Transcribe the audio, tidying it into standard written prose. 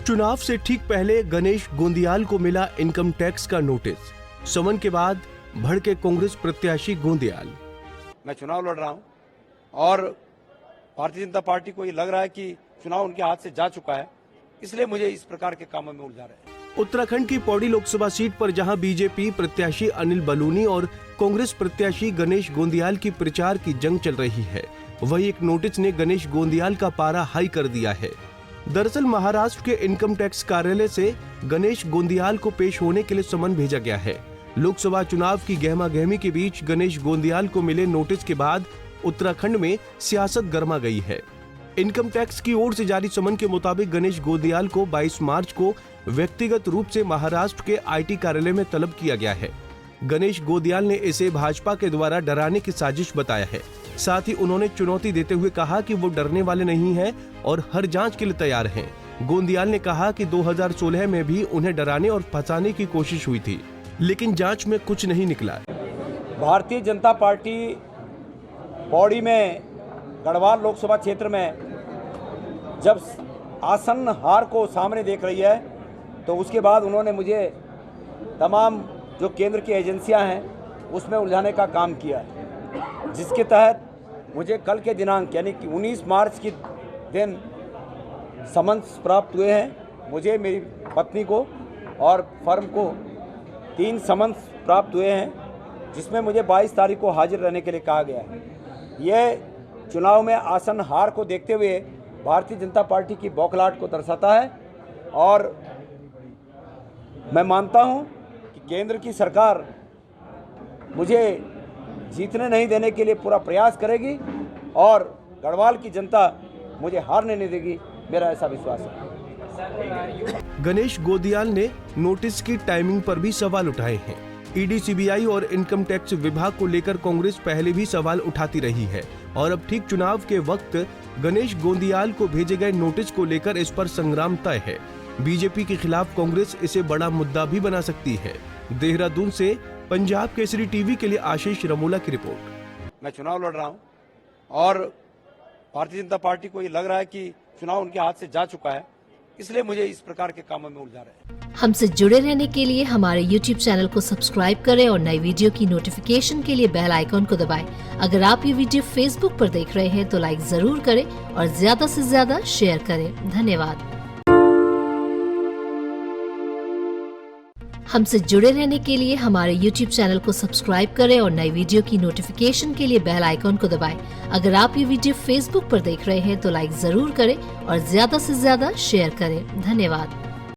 चुनाव से ठीक पहले गणेश गोंदियाल को मिला इनकम टैक्स का नोटिस। समन के बाद भड़के कांग्रेस प्रत्याशी गोंदियाल। मैं चुनाव लड़ रहा हूं और भारतीय जनता पार्टी को ये लग रहा है कि चुनाव उनके हाथ से जा चुका है, इसलिए मुझे इस प्रकार के कामों में उलझा रहे हैं। उत्तराखंड की पौड़ी लोकसभा सीट पर जहां बीजेपी प्रत्याशी अनिल बलूनी और कांग्रेस प्रत्याशी गणेश गोंदियाल की प्रचार की जंग चल रही है, वहीं एक नोटिस ने गणेश गोंदियाल का पारा हाई कर दिया है। दरअसल महाराष्ट्र के इनकम टैक्स कार्यालय से गणेश गोंदियाल को पेश होने के लिए समन भेजा गया है। लोकसभा चुनाव की गहमागहमी के बीच गणेश गोंदियाल को मिले नोटिस के बाद उत्तराखंड में सियासत गर्मा गई है। इनकम टैक्स की ओर से जारी समन के मुताबिक गणेश गोंदियाल को 22 मार्च को व्यक्तिगत रूप से महाराष्ट्र के आईटी कार्यालय में तलब किया गया है। गणेश गोंदियाल ने इसे भाजपा के द्वारा डराने की साजिश बताया है। साथ ही उन्होंने चुनौती देते हुए कहा कि वो डरने वाले नहीं हैं और हर जांच के लिए तैयार हैं। गोंदियाल ने कहा कि 2016 में भी उन्हें डराने और फंसाने की कोशिश हुई थी, लेकिन जांच में कुछ नहीं निकला। भारतीय जनता पार्टी पौड़ी में गढ़वाल लोकसभा क्षेत्र में जब आसन्न हार को सामने देख रही है, तो उसके बाद उन्होंने मुझे तमाम जो केंद्र की एजेंसियां हैं उसमें उलझाने का काम किया है, जिसके तहत मुझे कल के दिनांक यानी कि 19 मार्च के दिन समन्स प्राप्त हुए हैं। मुझे, मेरी पत्नी को और फर्म को 3 समन्स प्राप्त हुए हैं, जिसमें मुझे 22 तारीख को हाजिर रहने के लिए कहा गया है। ये चुनाव में आसन हार को देखते हुए भारतीय जनता पार्टी की बौखलाहट को दर्शाता है और मैं मानता हूं कि केंद्र की सरकार मुझे जीतने नहीं देने के लिए पूरा प्रयास करेगी और गढ़वाल की जनता मुझे हारने नहीं देगी, मेरा ऐसा विश्वास है। गणेश गोंदियाल ने नोटिस की टाइमिंग पर भी सवाल उठाए हैं। ईडी, सीबीआई और इनकम टैक्स विभाग को लेकर कांग्रेस पहले भी सवाल उठाती रही है और अब ठीक चुनाव के वक्त गणेश गोंदियाल को भेजे गए नोटिस को लेकर इस पर संग्राम तय है। बीजेपी के खिलाफ कांग्रेस इसे बड़ा मुद्दा भी बना सकती है। देहरादून से पंजाब केसरी टीवी के लिए आशीष रमोला की रिपोर्ट। मैं चुनाव लड़ रहा हूं और भारतीय जनता पार्टी को ये लग रहा है कि चुनाव उनके हाथ से जा चुका है, इसलिए मुझे इस प्रकार के कामों में उलझा रहे हैं। हमसे जुड़े रहने के लिए हमारे YouTube चैनल को सब्सक्राइब करें और नई वीडियो की नोटिफिकेशन के लिए बेल आइकॉन को दबाएं। अगर आप ये वीडियो Facebook पर देख रहे हैं तो लाइक जरूर करें और ज्यादा से ज्यादा शेयर करें। धन्यवाद। हमसे जुड़े रहने के लिए हमारे YouTube चैनल को सब्सक्राइब करें और नई वीडियो की नोटिफिकेशन के लिए बेल आइकॉन को दबाएं। अगर आप ये वीडियो Facebook पर देख रहे हैं तो लाइक जरूर करें और ज्यादा से ज्यादा शेयर करें। धन्यवाद।